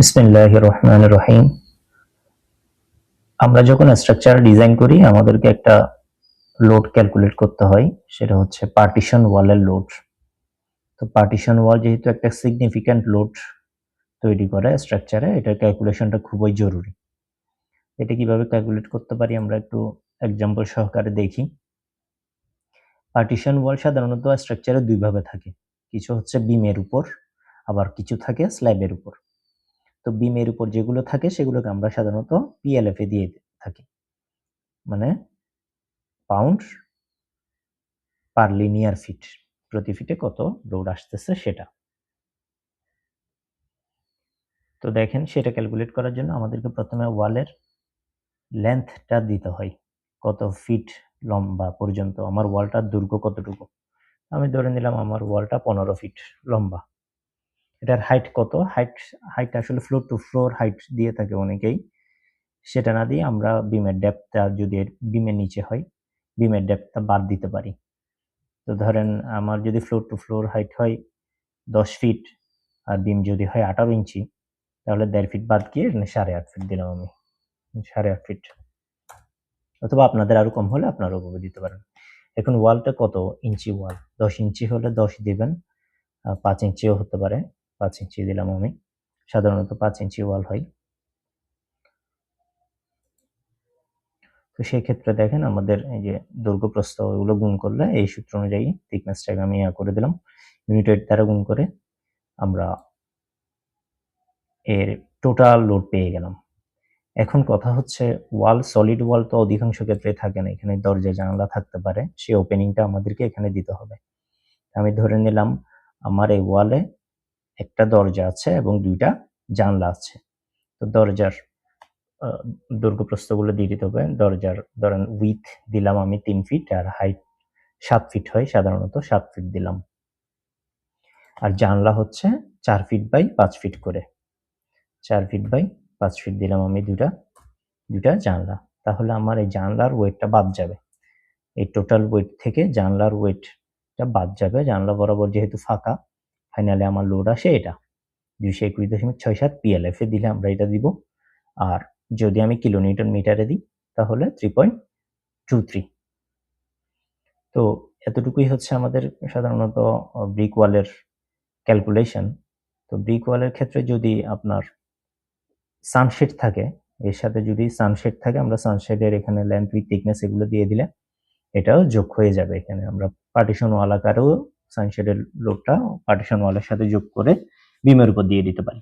বিসমিল্লাহির রহমানির রহিম। আমরা যখন স্ট্রাকচার ডিজাইন করি আমাদেরকে একটা লোড ক্যালকুলেট করতে হয়, সেটা হচ্ছে পার্টিশন ওয়ালের লোড। তো পার্টিশন ওয়াল যেহেতু একটা সিগনিফিক্যান্ট লোড তৈরি করে স্ট্রাকচারে, এটার ক্যালকুলেশনটা খুবই জরুরি। এটা কিভাবে ক্যালকুলেট করতে পারি আমরা একটু এক্সাম্পল সহকারে দেখি। পার্টিশন ওয়াল সাধারণত স্ট্রাকচারে দুই ভাবে থাকে, কিছু হচ্ছে বিমের উপর, আবার কিছু থাকে স্ল্যাবের উপর। তো বিমের উপর যেগুলো থাকে সেগুলোকে আমরা সাধারণত পিএলএফ এ দিয়ে থাকি, মানে পাউন্ড পার লিনিয়ার ফিট, প্রতি ফিটে কত লোড আসতেছে সেটা। তো দেখেন, সেটা ক্যালকুলেট করার জন্য আমাদেরকে প্রথমে ওয়ালের লেন্থটা দিতে হয়, কত ফিট লম্বা পর্যন্ত আমার ওয়ালটার দৈর্ঘ্য কতটুকু। আমি ধরে নিলাম আমার ওয়ালটা 15 ফিট লম্বা। এটার হাইট কত? হাইট আসলে ফ্লোর টু ফ্লোর হাইট দিয়ে থাকে অনেকেই, সেটা না দিয়ে আমরা বিমের ডেপথটা, যদি বিমের নিচে হয় বিমের ডেপথটা বাদ দিতে পারি। তো ধরেন আমার যদি ফ্লোর টু ফ্লোর হাইট হয় 10 ফিট আর বিম যদি হয় 18 ইঞ্চি, তাহলে 1.5 ফিট বাদ গিয়ে 8.5 ফিট দিলাম আমি, 8.5 ফিট। অথবা আপনাদের আরো কম হলে আপনারা ওভাবে দিতে পারেন। এখন ওয়ালটা কত ইঞ্চি ওয়াল? 10 ইঞ্চি হলে 10 দিবেন, 5 ইঞ্চিও হতে পারে, 5 ইঞ্চি দিলাম আমি। সাধারণত 5 ইঞ্চি ওয়াল হয়। তো সেই ক্ষেত্রে দেখেন আমাদের এই যে দৈর্ঘ্য প্রস্থ ওগুলো গুণ করলে এই সূত্র অনুযায়ী থিকনেসটাকে আমি করে দিলাম, ইউনিটের দ্বারা গুণ করে আমরা এর টোটাল লোড পেয়ে গেলাম। এখন কথা হচ্ছে, ওয়াল, সলিড ওয়াল তো অধিকাংশ ক্ষেত্রে থাকে না, এখানে দরজা জানালা থাকতে পারে, সেই ওপেনিংটা আমাদেরকে এখানে দিতে হবে। আমি ধরে নিলাম আমার এই ওয়ালে একটা দরজা আছে এবং 2টা জানলা আছে। তো দরজার দৈর্ঘ্য প্রস্থগুলো দিয়ে দিতে হবে। দরজার ধরেন উইথ দিলাম আমি 3 ফিট, আর হাইট 7 ফিট হয় সাধারণত, 7 ফিট দিলাম। আর জানলা হচ্ছে 4 ফিট বাই 5 ফিট করে, 4 ফিট বাই 5 ফিট দিলাম আমি দুইটা জানলা। তাহলে আমার এই জানলার ওয়েটটা বাদ যাবে, এই টোটাল ওয়েট থেকে জানলার ওয়েটটা বাদ যাবে। জানলা বরাবর যেহেতু ফাঁকা, ফাইনালি আমার লোড আসে এটা 221.67 পিএলএফ এ দিলে আমরা এটা দিব। আর যদি আমি কিলোনিউটন মিটারে দিই তাহলে 3.23। তো এতটুকুই হচ্ছে আমাদের সাধারণত ব্রিক ওয়ালের ক্যালকুলেশন। তো ব্রিক ওয়ালের ক্ষেত্রে যদি আপনার সানশেড থাকে, এর সাথে যদি সানশেড থাকে, আমরা সানশেডের এখানে লেন্থ, উইথ, থিকনেস এগুলো দিয়ে দিলে এটাও যোগ হয়ে যাবে। এখানে আমরা পার্টিশন ওয়াল আকারেও সানশেডের লোডটা পার্টিশন ওয়ালের সাথে যোগ করে বিমের উপর দিয়ে দিতে পারি।